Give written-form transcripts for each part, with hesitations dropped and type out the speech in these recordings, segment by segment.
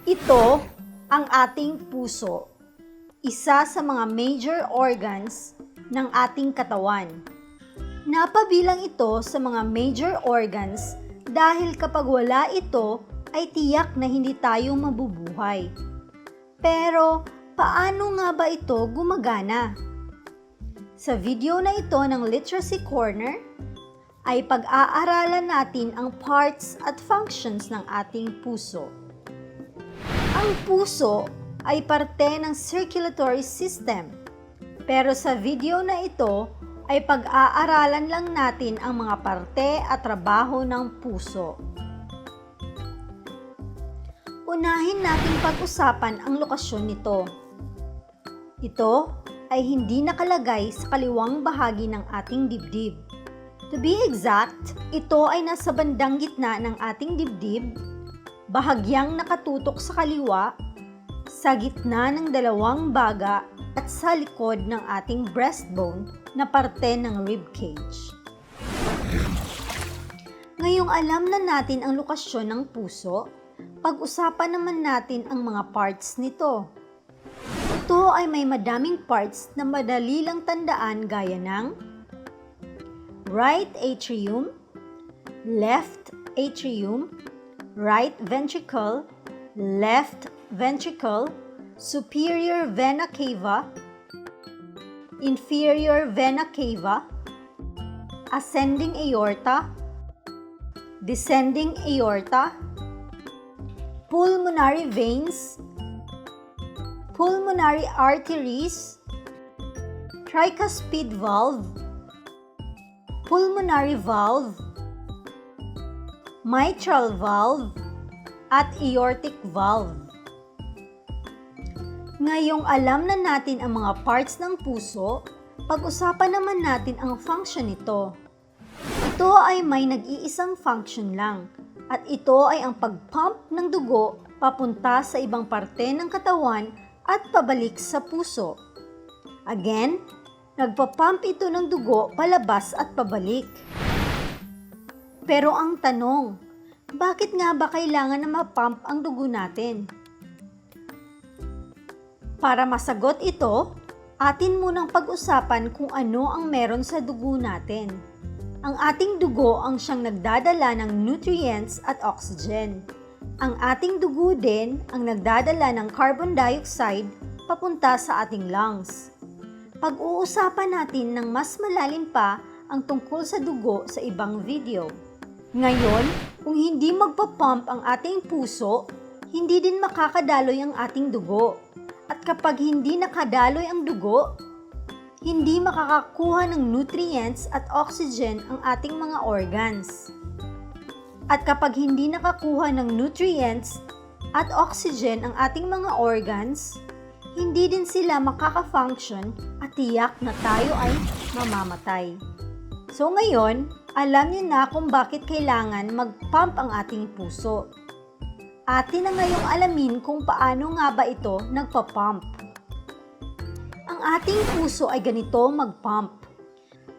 Ito ang ating puso, isa sa mga major organs ng ating katawan. Napabilang ito sa mga major organs dahil kapag wala ito ay tiyak na hindi tayo mabubuhay. Pero paano nga ba ito gumagana? Sa video na ito ng Literacy Corner ay pag-aaralan natin ang parts at functions ng ating puso. Ang puso ay parte ng circulatory system, pero sa video na ito ay pag-aaralan lang natin ang mga parte at trabaho ng puso. Unahin nating pag-usapan ang lokasyon nito. Ito ay hindi nakalagay sa kaliwang bahagi ng ating dibdib. To be exact, ito ay nasa bandang gitna ng ating dibdib, bahagyang nakatutok sa kaliwa, sa gitna ng dalawang baga at sa likod ng ating breastbone na parte ng ribcage. Ngayong alam na natin ang lokasyon ng puso, pag-usapan naman natin ang mga parts nito. Ito ay may madaming parts na madali lang tandaan gaya ng right atrium, left atrium, right ventricle, left ventricle, superior vena cava, inferior vena cava, ascending aorta, descending aorta, pulmonary veins, pulmonary arteries, tricuspid valve, pulmonary valve, mitral valve, at aortic valve. Ngayong alam na natin ang mga parts ng puso, pag-usapan naman natin ang function nito. Ito ay may nag-iisang function lang, at ito ay ang pag-pump ng dugo papunta sa ibang parte ng katawan at pabalik sa puso. Again, nagpa-pump ito ng dugo palabas at pabalik. Pero ang tanong, bakit nga ba kailangan na ma-pump ang dugo natin? Para masagot ito, atin munang pag-usapan kung ano ang meron sa dugo natin. Ang ating dugo ang siyang nagdadala ng nutrients at oxygen. Ang ating dugo din ang nagdadala ng carbon dioxide papunta sa ating lungs. Pag-uusapan natin ng mas malalim pa ang tungkol sa dugo sa ibang video. Ngayon, kung hindi magpa-pump ang ating puso, hindi din makakadaloy ang ating dugo. At kapag hindi nakadaloy ang dugo, hindi makakakuha ng nutrients at oxygen ang ating mga organs. At kapag hindi nakakuha ng nutrients at oxygen ang ating mga organs, hindi din sila makaka-function at tiyak na tayo ay mamamatay. So ngayon, alam niyo na kung bakit kailangan mag-pump ang ating puso. Atin na ngayong alamin kung paano nga ba ito nagpa-pump. Ang ating puso ay ganito mag-pump.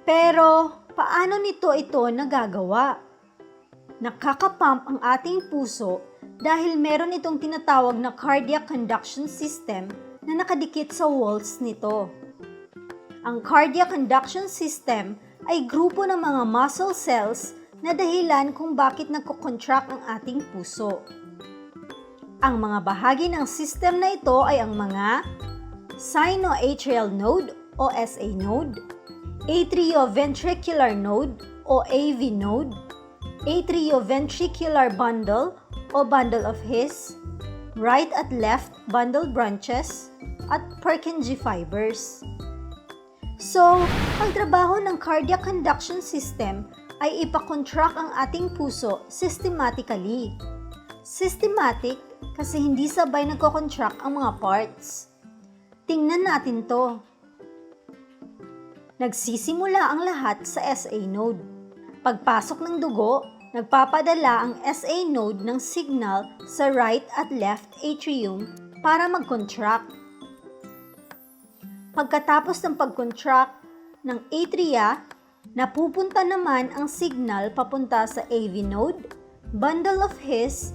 Pero paano ito nagagawa? Nakaka-pump ang ating puso dahil meron itong tinatawag na cardiac conduction system na nakadikit sa walls nito. Ang cardiac conduction system ay grupo ng mga muscle cells na dahilan kung bakit nagko-contract ang ating puso. Ang mga bahagi ng system na ito ay ang mga sinoatrial node o SA node, atrioventricular node o AV node, atrioventricular bundle o bundle of His, right at left bundle branches, at Purkinje fibers. So, ang trabaho ng cardiac conduction system ay ipakontract ang ating puso systematically. Systematic kasi hindi sabay nagko-contract ang mga parts. Tingnan natin to. Nagsisimula ang lahat sa SA node. Pagpasok ng dugo, nagpapadala ang SA node ng signal sa right at left atrium para mag-contract. Pagkatapos ng pag-contract ng atria, napupunta naman ang signal papunta sa AV node, bundle of His,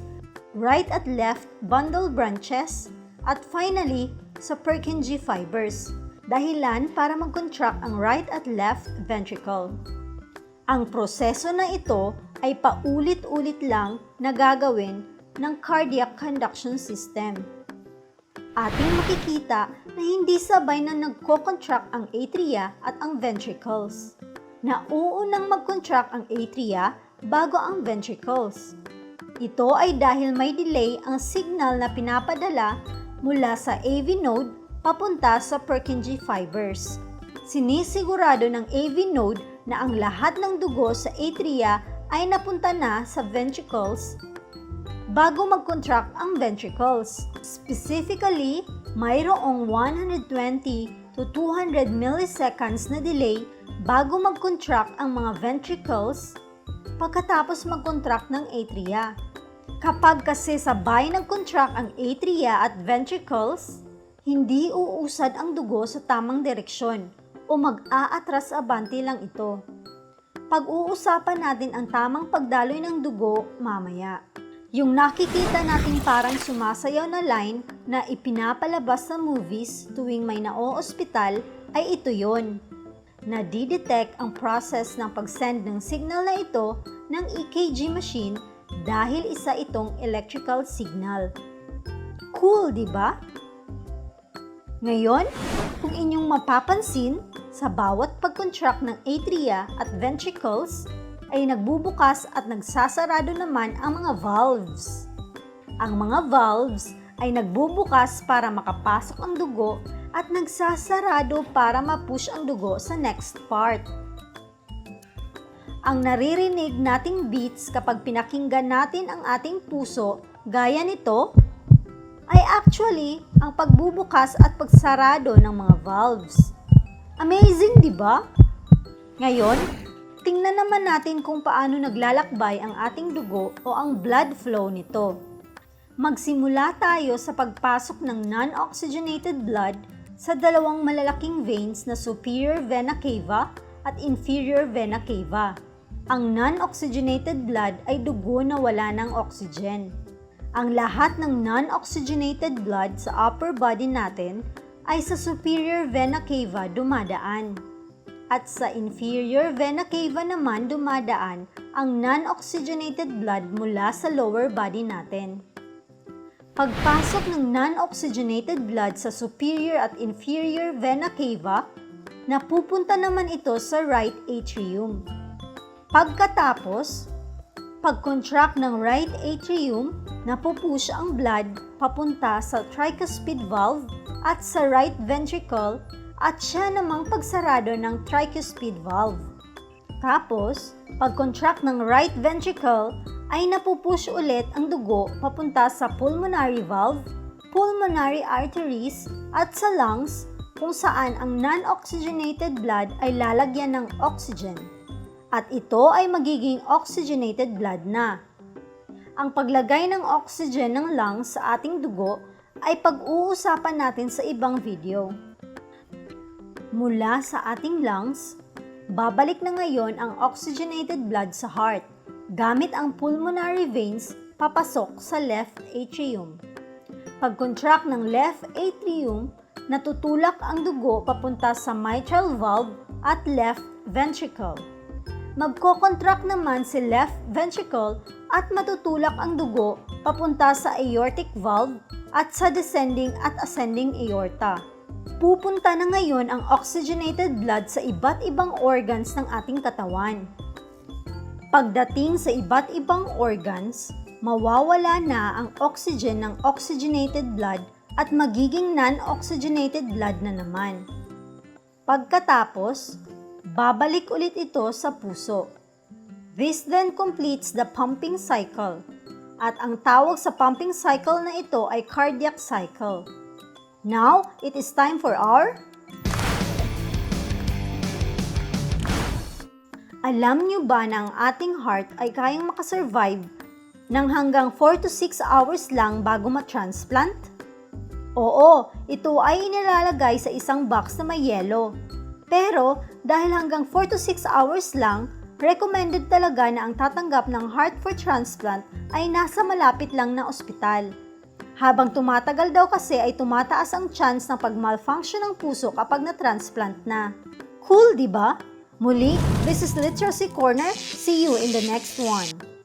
right at left bundle branches, at finally sa Purkinje fibers, dahilan para mag-contract ang right at left ventricle. Ang proseso na ito ay paulit-ulit lang na gagawin ng cardiac conduction system. Ating makikita na hindi sabay na nagko-contract ang atria at ang ventricles. Nauunang mag-contract ang atria bago ang ventricles. Ito ay dahil may delay ang signal na pinapadala mula sa AV node papunta sa Purkinje fibers. Sinisigurado ng AV node na ang lahat ng dugo sa atria ay napunta na sa ventricles bago mag-contract ang ventricles. Specifically, mayroong 120 to 200 milliseconds na delay bago mag-contract ang mga ventricles pagkatapos mag-contract ng atria. Kapag kasi sabay nag-contract ang atria at ventricles, hindi uusad ang dugo sa tamang direksyon o mag-aatras abante lang ito. Pag-uusapan natin ang tamang pagdaloy ng dugo mamaya. Yung nakikita nating parang sumasayaw na line na ipinapalabas sa movies tuwing may nao-ospital ay ito yon. Nadidetect ang process ng pag-send ng signal na ito ng EKG machine dahil isa itong electrical signal. Cool, di ba? Ngayon, kung inyong mapapansin, sa bawat pag-contract ng atria at ventricles, ay nagbubukas at nagsasarado naman ang mga valves. Ang mga valves ay nagbubukas para makapasok ang dugo at nagsasarado para ma-push ang dugo sa next part. Ang naririnig nating beats kapag pinakinggan natin ang ating puso, gaya nito, ay actually ang pagbubukas at pagsarado ng mga valves. Amazing, di ba? Ngayon, tingnan naman natin kung paano naglalakbay ang ating dugo o ang blood flow nito. Magsimula tayo sa pagpasok ng non-oxygenated blood sa dalawang malalaking veins na superior vena cava at inferior vena cava. Ang non-oxygenated blood ay dugo na wala ng oxygen. Ang lahat ng non-oxygenated blood sa upper body natin ay sa superior vena cava dumadaan. At sa inferior vena cava naman dumadaan ang non-oxygenated blood mula sa lower body natin. Pagpasok ng non-oxygenated blood sa superior at inferior vena cava, napupunta naman ito sa right atrium. Pagkatapos, pag-contract ng right atrium, napupush ang blood papunta sa tricuspid valve at sa right ventricle at siya namang pagsarado ng tricuspid valve. Tapos, pag-contract ng right ventricle, ay napupush ulit ang dugo papunta sa pulmonary valve, pulmonary arteries, at sa lungs kung saan ang non-oxygenated blood ay lalagyan ng oxygen. At ito ay magiging oxygenated blood na. Ang paglagay ng oxygen ng lungs sa ating dugo ay pag-uusapan natin sa ibang video. Mula sa ating lungs, babalik na ngayon ang oxygenated blood sa heart gamit ang pulmonary veins papasok sa left atrium. Pag-contract ng left atrium, natutulak ang dugo papunta sa mitral valve at left ventricle. Magko-contract naman si left ventricle at matutulak ang dugo papunta sa aortic valve at sa descending at ascending aorta. Pupunta na ngayon ang oxygenated blood sa iba't ibang organs ng ating katawan. Pagdating sa iba't ibang organs, mawawala na ang oxygen ng oxygenated blood at magiging non-oxygenated blood na naman. Pagkatapos, babalik ulit ito sa puso. This then completes the pumping cycle. At ang tawag sa pumping cycle na ito ay cardiac cycle. Now, it is time for our... Alam niyo ba na ang ating heart ay kayang makasurvive ng hanggang 4 to 6 hours lang bago ma-transplant? Oo, ito ay inilalagay sa isang box na may yelo. Pero dahil hanggang 4 to 6 hours lang, recommended talaga na ang tatanggap ng heart for transplant ay nasa malapit lang na ospital. Habang tumatagal daw kasi ay tumataas ang chance ng pag-malfunction ng puso kapag na-transplant na. Cool, di ba? Muli, this is Literacy Corner. See you in the next one.